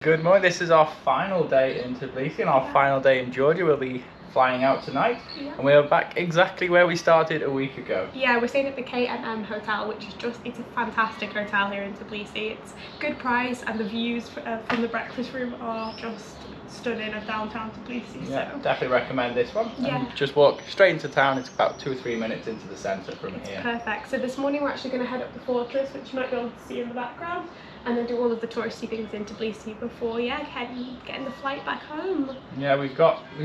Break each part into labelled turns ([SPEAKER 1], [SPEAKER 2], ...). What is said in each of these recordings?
[SPEAKER 1] Good morning, this is our final day in Tbilisi and our final day in Georgia. We'll be flying out tonight and we are back exactly where we started a week ago.
[SPEAKER 2] Yeah, we're staying at the K&M Hotel, which is it's a fantastic hotel here in Tbilisi. It's good price and the views from the breakfast room are just stunning of downtown Tbilisi.
[SPEAKER 1] Yeah,
[SPEAKER 2] so
[SPEAKER 1] definitely recommend this one.
[SPEAKER 2] Yeah.
[SPEAKER 1] And just walk straight into town, it's about 2 or 3 minutes into the centre from here.
[SPEAKER 2] Perfect. So this morning we're actually going to head up the fortress, which you might be able to see in the background, and then do all of the touristy things in Tbilisi before getting the flight back home.
[SPEAKER 1] Yeah, we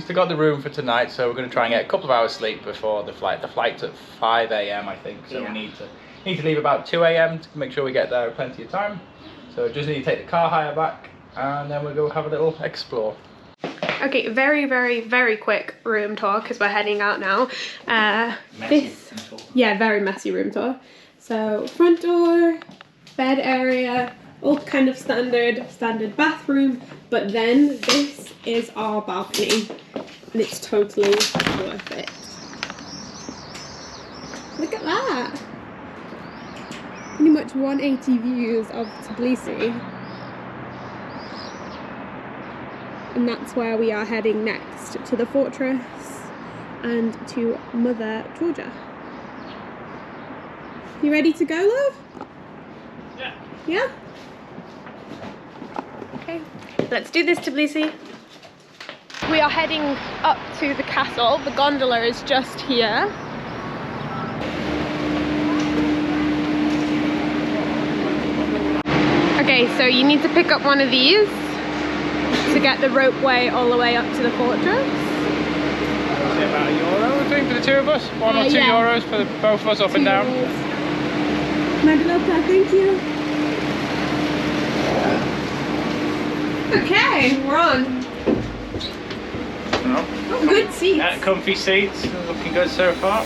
[SPEAKER 1] still got the room for tonight, so we're going to try and get a couple of hours sleep before the flight. The flight's at 5 AM I think, so we need to leave about 2 AM to make sure we get there with plenty of time. So just need to take the car hire back and then we'll go have a little explore.
[SPEAKER 2] Okay, very, very, very quick room tour because we're heading out now. Very messy room tour. So front door, bed area, all kind of standard bathroom, but then this is our balcony and it's totally worth it. Look at that! Pretty much 180 views of Tbilisi. And that's where we are heading next, to the fortress and to Mother Georgia. You ready to go, love?
[SPEAKER 1] Yeah.
[SPEAKER 2] Yeah? Okay, let's do this, Tbilisi. We are heading up to the castle. The gondola is just here. Okay, so you need to pick up one of these to get the ropeway all the way up to the fortress.
[SPEAKER 1] It's about €1 I think for the two of us. €1 or €2 for both of us up and down.
[SPEAKER 2] Mandalota, thank you. Okay, we're on. Oh, good seats.
[SPEAKER 1] Yeah, comfy seats, looking good so far.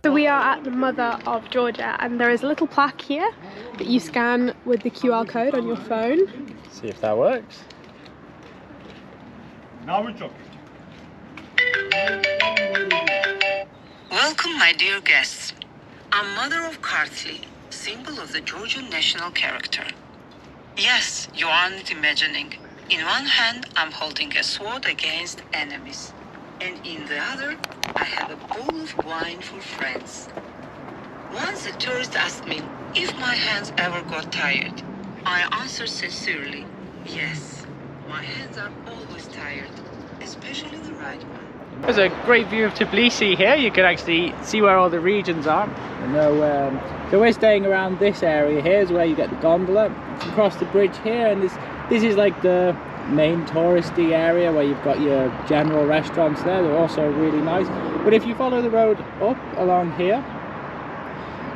[SPEAKER 2] We are at the Mother of Georgia and there is a little plaque here that you scan with the QR code on your phone.
[SPEAKER 1] See if that works.
[SPEAKER 3] Now we're talking.
[SPEAKER 4] Welcome, my dear guests. I'm Mother of Kartli, symbol of the Georgian national character. Yes, you aren't imagining. In one hand, I'm holding a sword against enemies. And in the other, I have a bowl of wine for friends. Once a tourist asked me if my hands ever got tired. I answered sincerely, yes, my hands are always tired, especially the right one.
[SPEAKER 1] There's a great view of Tbilisi here. You can actually see where all the regions are. So we're staying around this area here is where you get the gondola. It's across the bridge here, and this is like the main touristy area where you've got your general restaurants there. They're also really nice. But if you follow the road up along here,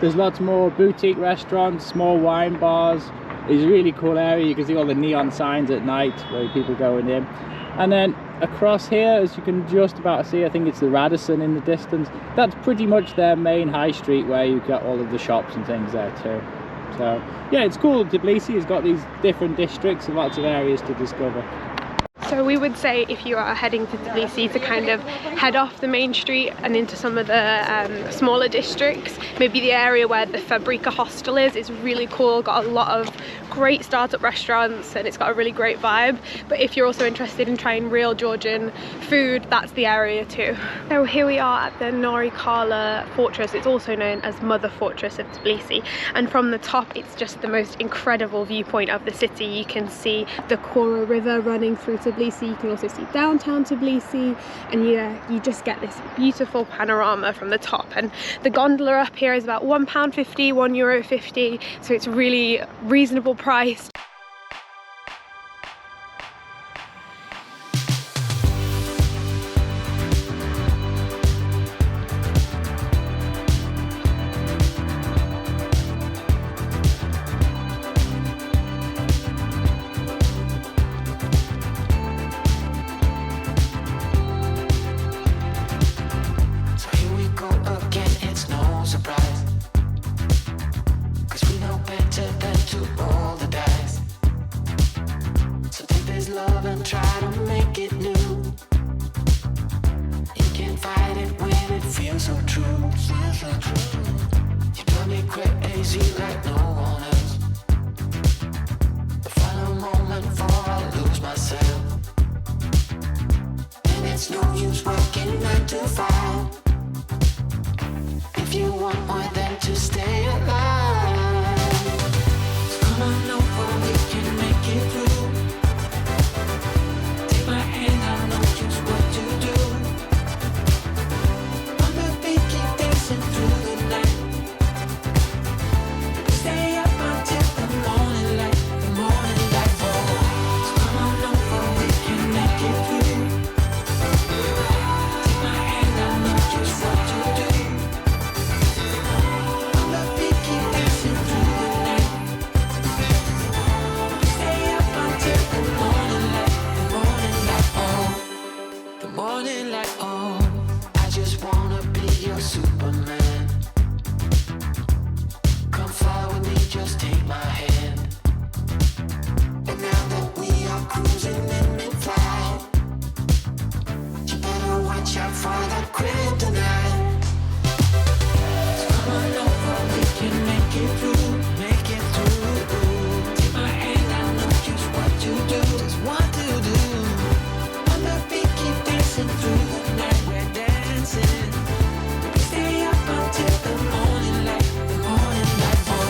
[SPEAKER 1] there's lots more boutique restaurants, small wine bars. It's a really cool area. You can see all the neon signs at night where people going in. And then across here, as you can just about see, I think it's the Radisson in the distance. That's pretty much their main high street where you get all of the shops and things there too. So yeah, it's cool. Tbilisi has got these different districts and lots of areas to discover.
[SPEAKER 2] So we would say if you are heading to Tbilisi to kind of head off the main street and into some of the smaller districts. Maybe the area where the Fabrika hostel is really cool, got a lot of great startup restaurants and it's got a really great vibe. But if you're also interested in trying real Georgian food, that's the area too. So here we are at the Narikala Fortress. It's also known as Mother Fortress of Tbilisi, and from the top it's just the most incredible viewpoint of the city. You can see the Kora River running through Tbilisi, you can also see downtown Tbilisi, and you just get this beautiful panorama from the top. And the gondola up here is about £1.50, €1.50, so it's really reasonable priced.
[SPEAKER 3] see like no one else. The final moment before I lose myself. And it's no use working 9 to 5 if you want more than to stay alive. So come on over, we can make it through. Take my hand, I know just what to do. On the beat, keep dancing through the night. Stay up until the morning light, the morning light. Oh, so come on over, we can make it through. Take my hand, I know just what to do. On the beat, keep dancing through the night. Stay up until the morning light, the morning light. Oh, the morning light. Oh, I just wanna be your Superman. Come fly with me, just take my hand. And now that we are cruising in mid-flight, you better watch out for the kryptonite. So come on over, we can make it through, make it through. Take my hand, I know just what to do, just what to do. On the beat, keep dancing through the night, we're dancing. Stay up until the morning light, the morning light. Oh,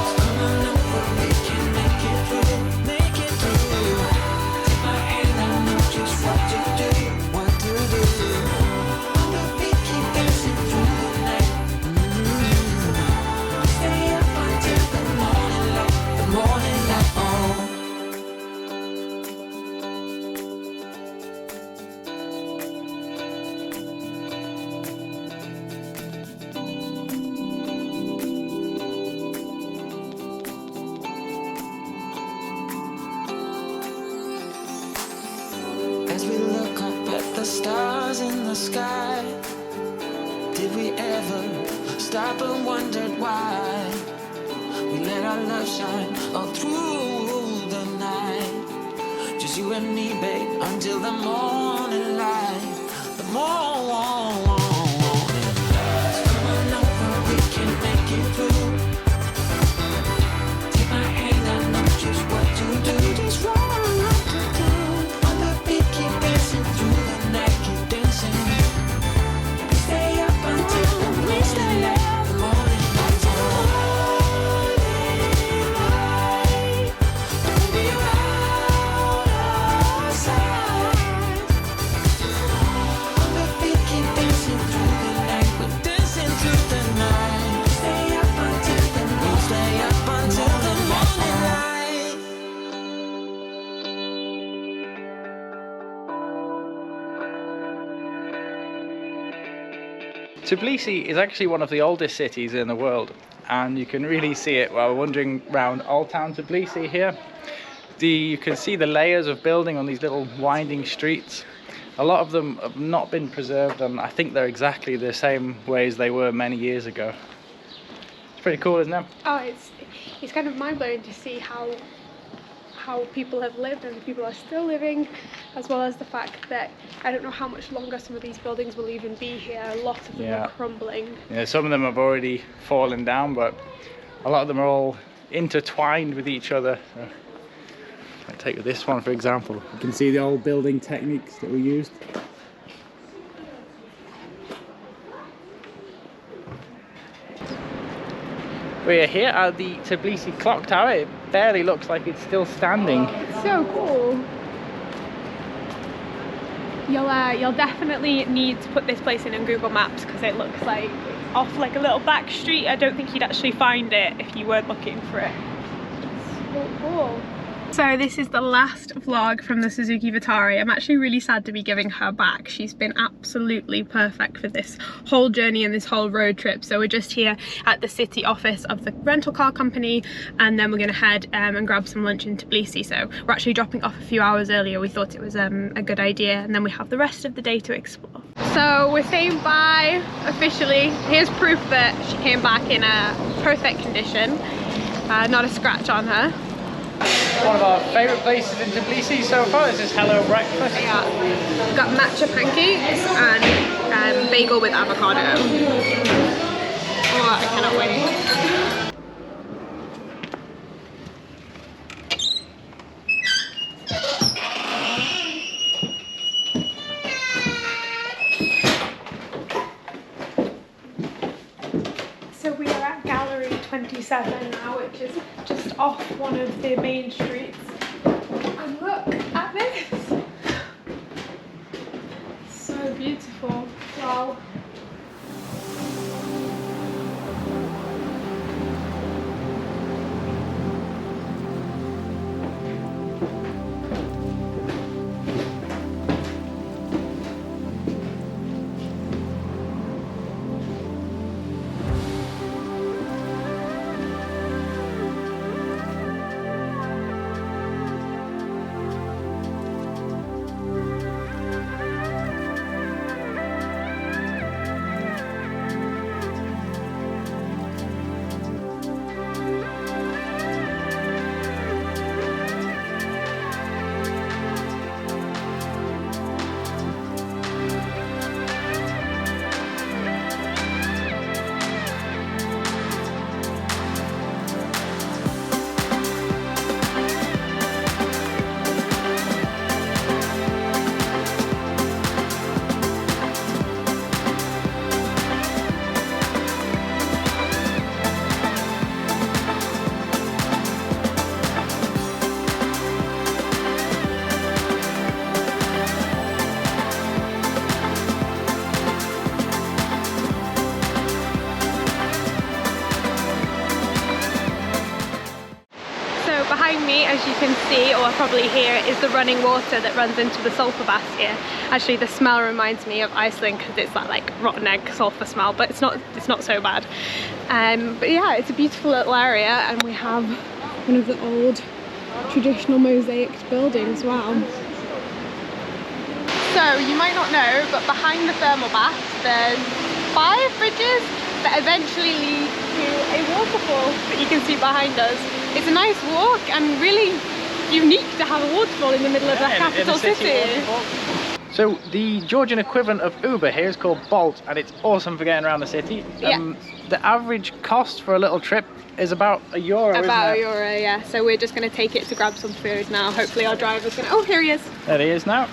[SPEAKER 3] so come on over, we can make it through, make it through. Take my hand, I know just what to do, what to do. On the beat, keep dancing through the night. Stay up until the morning light, the morning light. Oh. As we look up at the stars in the sky, did we ever stop and wondered why we let our love shine all through the night? Just you and me, babe, until the morning light, the morning light. So come on over, we can make it through. Take my hand, I know just what to do, just what to do. On the beat, keep dancing through the night, keep dancing. Stay up until the morning light, the morning light. Don't be out of sight. On the beat, keep dancing through the night, we're dancing through the night. Stay up until the morning, stay up until the morning light.
[SPEAKER 1] Tbilisi is actually one of the oldest cities in the world, and you can really see it while wandering around Old Town Tbilisi here. You can see the layers of building on these little winding streets. A lot of them have not been preserved, and I think they're exactly the same way as they were many years ago. It's pretty cool, isn't it?
[SPEAKER 2] Oh, it's kind of mind-blowing to see how people have lived and people are still living, as well as the fact that I don't know how much longer some of these buildings will even be here. A lot of them are crumbling.
[SPEAKER 1] Yeah, some of them have already fallen down, but a lot of them are all intertwined with each other. I take this one for example. You can see the old building techniques that were used. We're here at the Tbilisi clock tower. It barely looks like it's still standing.
[SPEAKER 2] It's so cool. You'll definitely need to put this place in on Google Maps because it looks like it's off like a little back street. I don't think you'd actually find it if you weren't looking for it. It's so cool. So this is the last vlog from the Suzuki Vitara. I'm actually really sad to be giving her back. She's been absolutely perfect for this whole journey and this whole road trip. So we're just here at the city office of the rental car company, and then we're going to head and grab some lunch in Tbilisi. So we're actually dropping off a few hours earlier. We thought it was a good idea, and then we have the rest of the day to explore. So we're saying bye officially. Here's proof that she came back in a perfect condition. Not a scratch on her.
[SPEAKER 1] One of our favourite places in Tbilisi so far. This is Hello Breakfast.
[SPEAKER 2] Yeah, we've got matcha pancakes and bagel with avocado. Oh, I cannot wait. S2E7 now, which is just off one of the main streets. And look at this! So beautiful. Wow. Behind me, as you can see, or probably hear, is the running water that runs into the Sulfur Baths here. Actually, the smell reminds me of Iceland because it's that like rotten egg sulfur smell, but it's not so bad. But yeah, it's a beautiful little area, and we have one of the old traditional mosaicked buildings. Wow. So you might not know, but behind the thermal bath there's 5 bridges that eventually lead to a waterfall that you can see behind us. It's a nice walk and really unique to have a waterfall in the middle of the capital city.
[SPEAKER 1] So the Georgian equivalent of Uber here is called Bolt, and it's awesome for getting around the city. The average cost for a little trip is about €1,
[SPEAKER 2] About €1, yeah. So we're just going to take it to grab some food now. Hopefully our driver's going to... Oh, here he is.
[SPEAKER 1] There he is now.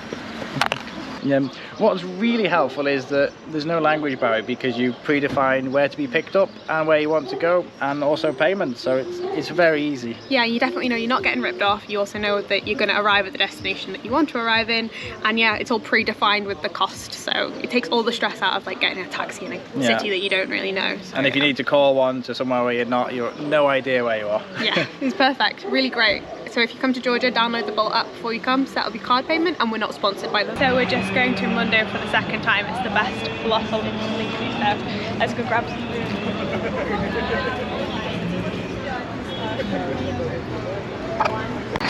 [SPEAKER 1] What's really helpful is that there's no language barrier because you predefine where to be picked up and where you want to go, and also payment, so it's very easy.
[SPEAKER 2] Yeah, you definitely know you're not getting ripped off. You also know that you're going to arrive at the destination that you want to arrive in, and yeah, it's all predefined with the cost, so it takes all the stress out of like getting a taxi in a city that you don't really know. So,
[SPEAKER 1] and if you need to call one to somewhere where you're no idea where you are.
[SPEAKER 2] Yeah, it's perfect, really great. So if you come to Georgia, download the Bolt app before you come, set up your card payment, and we're not sponsored by them. So we're just going to Mundo for the second time. It's the best falafel in Tbilisi, so let's go grab some food.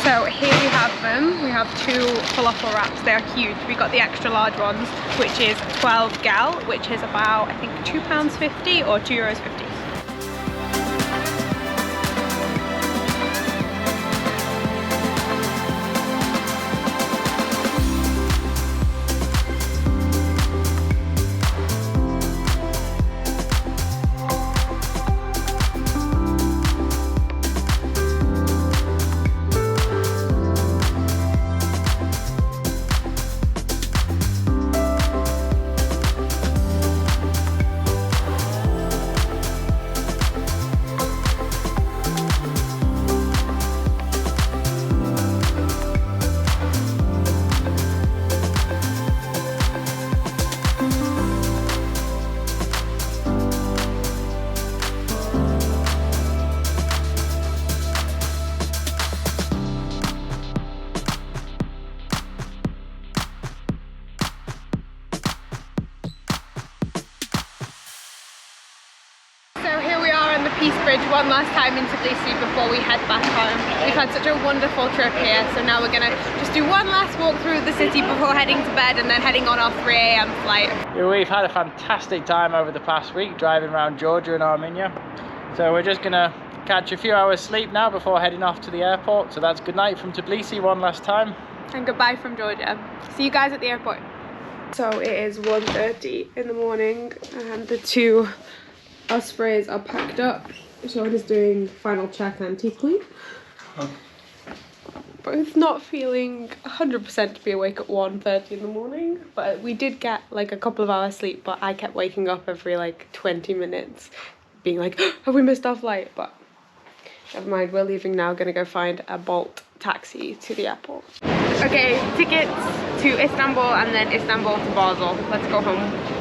[SPEAKER 2] So here we have them. We have 2 falafel wraps. They're huge. We got the extra large ones, which is 12 gal, which is about, I think, £2.50 or €2.50. Bridge one last time in Tbilisi before we head back home. We've had such a wonderful trip here, so now we're gonna just do one last walk through the city before heading to bed and then heading on our 3 AM flight.
[SPEAKER 1] We've had a fantastic time over the past week driving around Georgia and Armenia, so we're just gonna catch a few hours sleep now before heading off to the airport. So that's good night from Tbilisi one last time.
[SPEAKER 2] And goodbye from Georgia. See you guys at the airport. So it is 1:30 in the morning and the 2 ospreys are packed up. Sean is doing final check and teeth clean. Both not feeling 100% to be awake at 1:30 in the morning, but we did get like a couple of hours sleep, but I kept waking up every like 20 minutes being like, have we missed our flight? But never mind, we're leaving now, gonna go find a Bolt taxi to the airport. Okay, tickets to Istanbul and then Istanbul to Basel. Let's go home.